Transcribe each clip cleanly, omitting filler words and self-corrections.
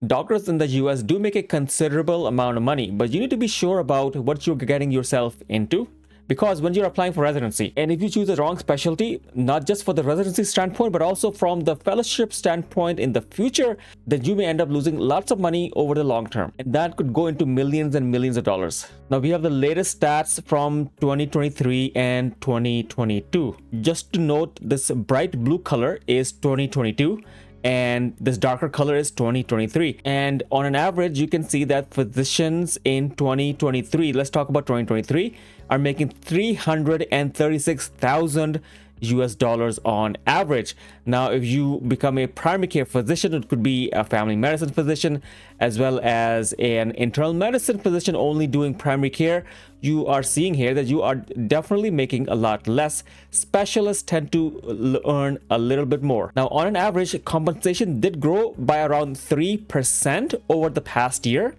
Doctors in the US do make a considerable amount of money, but you need to be sure about what you're getting yourself into. Because when you're applying for residency, and if you choose the wrong specialty, not just for the residency standpoint, but also from the fellowship standpoint in the future, then you may end up losing lots of money over the long term. And that could go into millions and millions of dollars. Now we have the latest stats from 2023 and 2022. Just to note, this bright blue color is 2022. And this darker color is 2023. And on an average, you can see that physicians in 2023, let's talk about 2023, are making $336,000 on average. Now, if you become a primary care physician, it could be a family medicine physician as well as an internal medicine physician only doing primary care, you are seeing here that you are definitely making a lot less. Specialists tend to earn a little bit more. Now, on an average, compensation did grow by around 3% over the past year.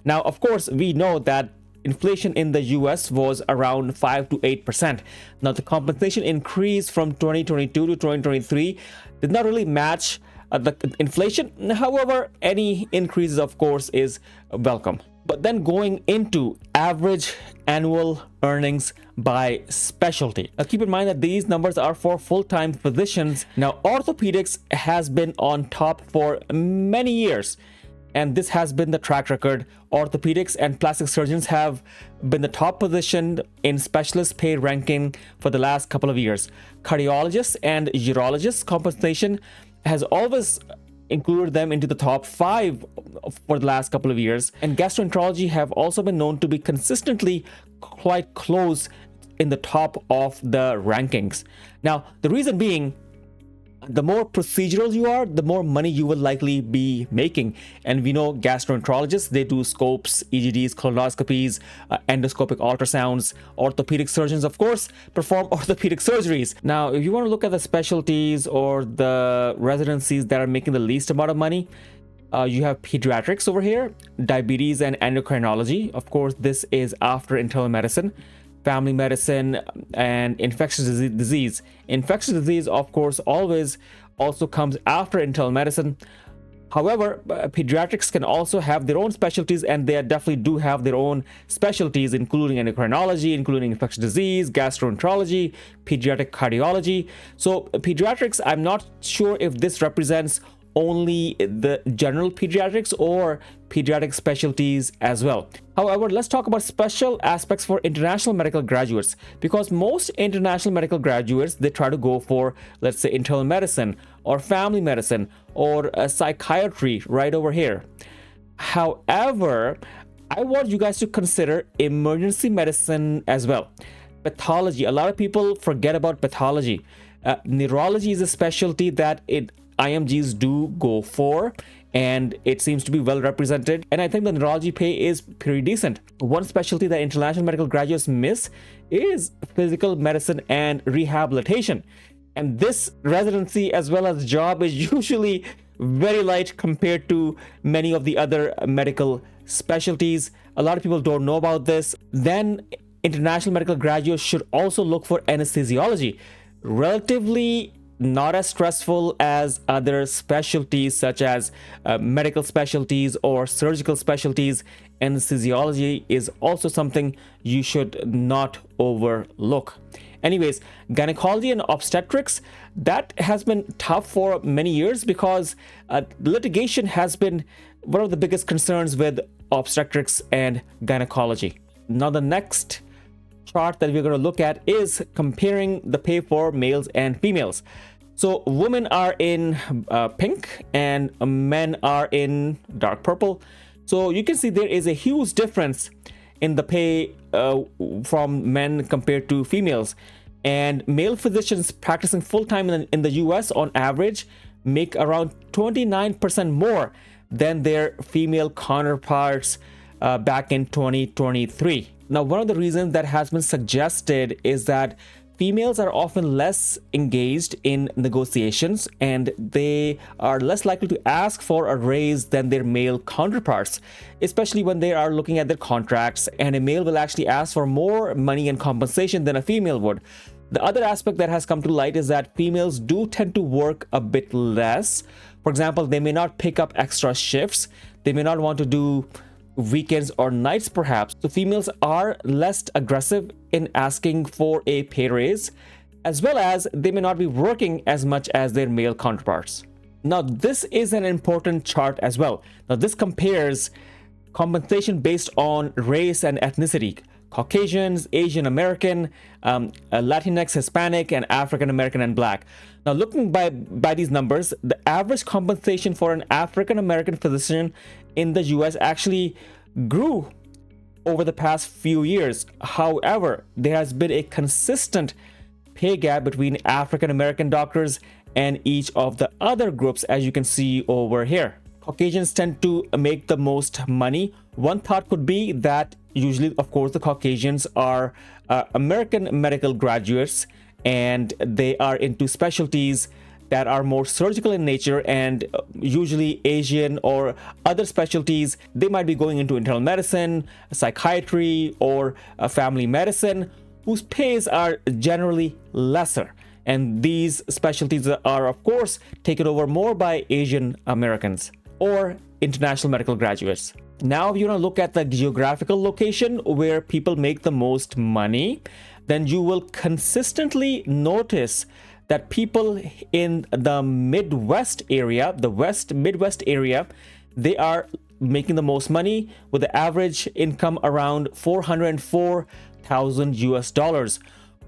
Now, of course, we know that inflation in the US was around 5 to 8%. Now, the compensation increase from 2022 to 2023 did not really match the inflation. However, any increases, of course, is welcome. But then going into average annual earnings by specialty. Now, keep in mind that these numbers are for full-time physicians. Now, orthopedics has been on top for many years. And this has been the track record. Orthopedics and plastic surgeons have been the top positioned in specialist pay ranking for the last couple of years. Cardiologists and urologists compensation has always included them into the top 5 for the last couple of years. And gastroenterology have also been known to be consistently quite close in the top of the rankings. Now, the reason being, the more procedural you are, the more money you will likely be making. And we know gastroenterologists, they do scopes, EGDs, colonoscopies, endoscopic ultrasounds. Orthopedic surgeons, of course, perform orthopedic surgeries. Now, if you want to look at the specialties or the residencies that are making the least amount of money, you have pediatrics over here, diabetes and endocrinology. Of course, this is after internal medicine. Family medicine and infectious disease. Infectious disease, of course, always also comes after internal medicine. However, pediatrics can also have their own specialties, and they definitely do have their own specialties, including endocrinology, including infectious disease, gastroenterology, pediatric cardiology. So pediatrics, I'm not sure if this represents only the general pediatrics or pediatric specialties as well. However, let's talk about special aspects for international medical graduates, because most international medical graduates, they try to go for, let's say, internal medicine or family medicine or psychiatry right over here. However, I want you guys to consider emergency medicine as well. Pathology, a lot of people forget about pathology. Neurology is a specialty that IMGs do go for, and it seems to be well represented, and I think the neurology pay is pretty decent. One specialty that international medical graduates miss is physical medicine and rehabilitation, and this residency as well as job is usually very light compared to many of the other medical specialties. A lot of people don't know about this. Then international medical graduates should also look for anesthesiology. Relatively not as stressful as other specialties such as medical specialties or surgical specialties. Anesthesiology is also something you should not overlook. Anyways, gynecology and obstetrics, that has been tough for many years because litigation has been one of the biggest concerns with obstetrics and gynecology. Now, the next chart that we're going to look at is comparing the pay for males and females. So women are in pink and men are in dark purple. So you can see there is a huge difference in the pay from men compared to females. And male physicians practicing full-time in the US on average make around 29% more than their female counterparts back in 2023. Now, one of the reasons that has been suggested is that females are often less engaged in negotiations and they are less likely to ask for a raise than their male counterparts, especially when they are looking at their contracts, and a male will actually ask for more money and compensation than a female would. The other aspect that has come to light is that females do tend to work a bit less. For example, they may not pick up extra shifts. They may not want to do weekends or nights perhaps. So females are less aggressive in asking for a pay raise, as well as they may not be working as much as their male counterparts. Now, this is an important chart as well. Now, this compares compensation based on race and ethnicity. Caucasians, Asian American, Latinx, Hispanic, and African American and Black. Now, looking by these numbers, the average compensation for an African American physician in the US actually grew over the past few years. However, there has been a consistent pay gap between African American doctors and each of the other groups, as you can see over here. Caucasians tend to make the most money. One thought could be that usually, of course, the Caucasians are American medical graduates, and they are into specialties that are more surgical in nature, and usually Asian or other specialties, they might be going into internal medicine, psychiatry, or family medicine, whose pays are generally lesser. And these specialties are, of course, taken over more by Asian Americans or international medical graduates. Now, if you want to look at the geographical location where people make the most money, then you will consistently notice that people in the Midwest area, the Midwest area, they are making the most money with the average income around $404,000.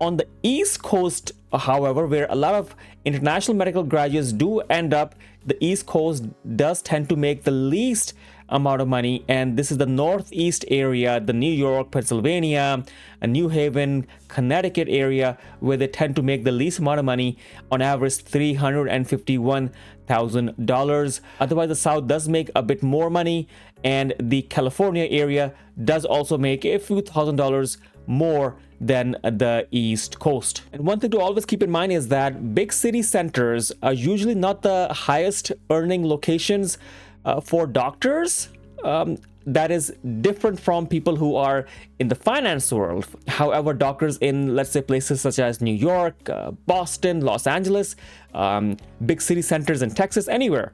On the East Coast, however, where a lot of international medical graduates do end up, the East Coast does tend to make the least amount of money, and this is the Northeast area, the New York, Pennsylvania, New Haven, Connecticut area, where they tend to make the least amount of money, on average $351,000. Otherwise, the South does make a bit more money, and the California area does also make a few $1,000s more than the East Coast. And one thing to always keep in mind is that big city centers are usually not the highest earning locations for doctors. That is different from people who are in the finance world. However, doctors in, let's say, places such as New York, Boston, Los Angeles, big city centers in Texas, anywhere,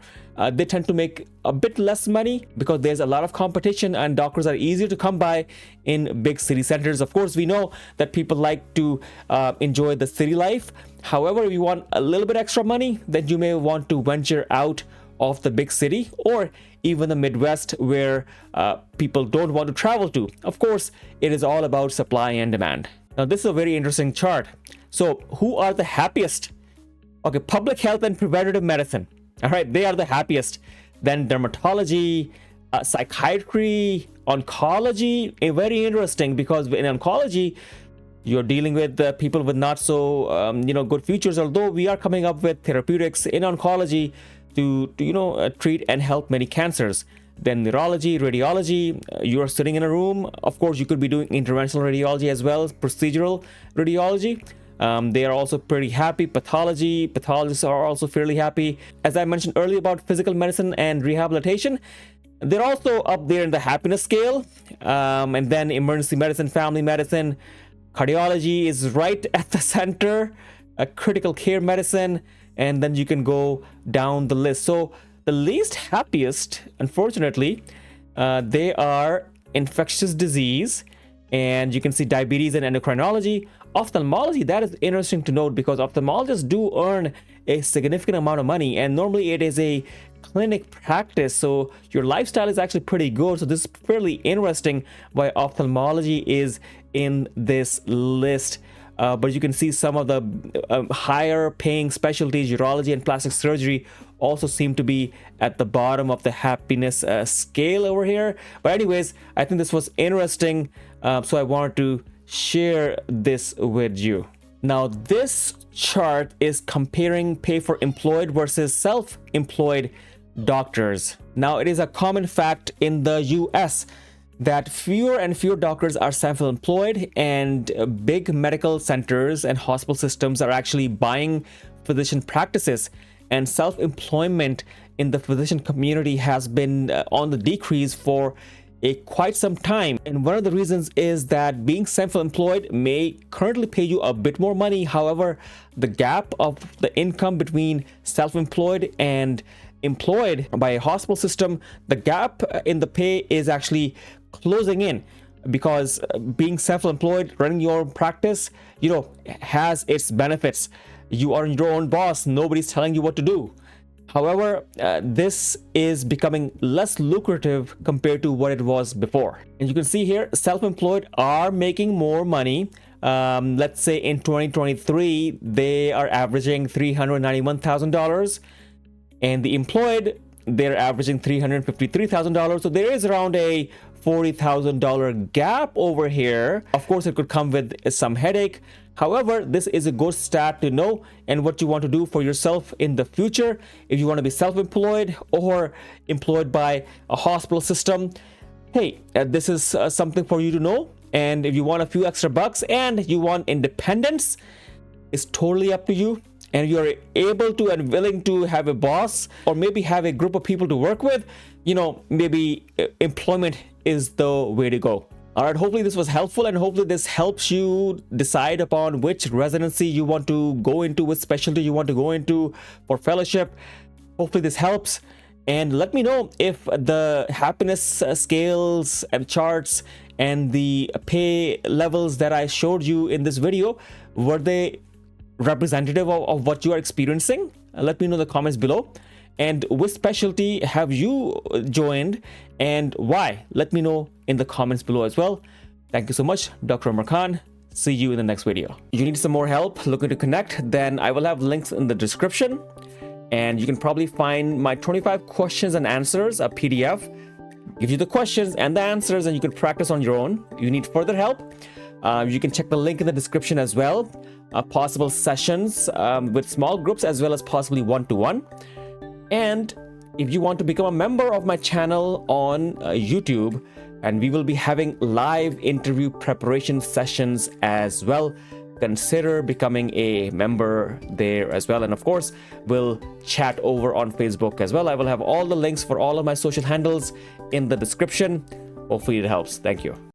they tend to make a bit less money because there's a lot of competition, and doctors are easier to come by in big city centers. Of course, we know that people like to enjoy the city life. However, if you want a little bit extra money, then you may want to venture out of the big city or even the Midwest, where people don't want to travel to. Of course, it is all about supply and demand. Now, this is a very interesting chart. So who are the happiest? Okay, public health and preventative medicine. All right, they are the happiest. Then dermatology, psychiatry, oncology. Very interesting, because in oncology, you're dealing with people with not so good futures, although we are coming up with therapeutics in oncology to treat and help many cancers. Then neurology, radiology, you are sitting in a room. Of course, you could be doing interventional radiology as well, procedural radiology. They are also pretty happy. Pathology, pathologists are also fairly happy. As I mentioned earlier about physical medicine and rehabilitation, they're also up there in the happiness scale. And then emergency medicine, family medicine, cardiology is right at the center, critical care medicine, and then you can go down the list. So the least happiest, unfortunately, they are infectious disease, and you can see diabetes and endocrinology. Ophthalmology, that is interesting to note, because ophthalmologists do earn a significant amount of money, and normally it is a clinic practice, so your lifestyle is actually pretty good. So this is fairly interesting why ophthalmology is in this list. But you can see some of the higher paying specialties, urology and plastic surgery, also seem to be at the bottom of the happiness scale over here. But anyways, I think this was interesting, so I wanted to share this with you. Now, this chart is comparing pay for employed versus self-employed doctors. Now, it is a common fact in the US that fewer and fewer doctors are self-employed, and big medical centers and hospital systems are actually buying physician practices, and self-employment in the physician community has been on the decrease for quite some time. And one of the reasons is that being self-employed may currently pay you a bit more money. However, the gap of the income between self-employed and employed by a hospital system, the gap in the pay is actually closing in, because being self-employed, running your own practice, has its benefits. You are your own boss. Nobody's telling you what to do. However, this is becoming less lucrative compared to what it was before. And you can see here, self-employed are making more money. Let's say in 2023, they are averaging $391,000, and the employed, they're averaging $353,000. So there is around a $40,000 gap over here. Of course, it could come with some headache. However, this is a good stat to know, and what you want to do for yourself in the future, if you want to be self-employed or employed by a hospital system. Hey, this is something for you to know. And if you want a few extra bucks and you want independence, it's totally up to you. And you're able to and willing to have a boss, or maybe have a group of people to work with, maybe employment is the way to go. All right, hopefully this was helpful, and hopefully this helps you decide upon which residency you want to go into, which specialty you want to go into for fellowship. Hopefully this helps. And let me know if the happiness scales and charts and the pay levels that I showed you in this video, were they representative of what you are experiencing? Let me know in the comments below. And which specialty have you joined and why? Let me know in the comments below as well. Thank you so much, Dr. Omar Khan. See you in the next video. You need some more help looking to connect, then I will have links in the description. And you can probably find my 25 questions and answers, a PDF. Gives you the questions and the answers, and you can practice on your own. You need further help, you can check the link in the description as well. Possible sessions with small groups, as well as possibly one-to-one. And if you want to become a member of my channel on YouTube, and we will be having live interview preparation sessions as well, consider becoming a member there as well. And of course, we'll chat over on Facebook as well. I will have all the links for all of my social handles in the description. Hopefully it helps. Thank you.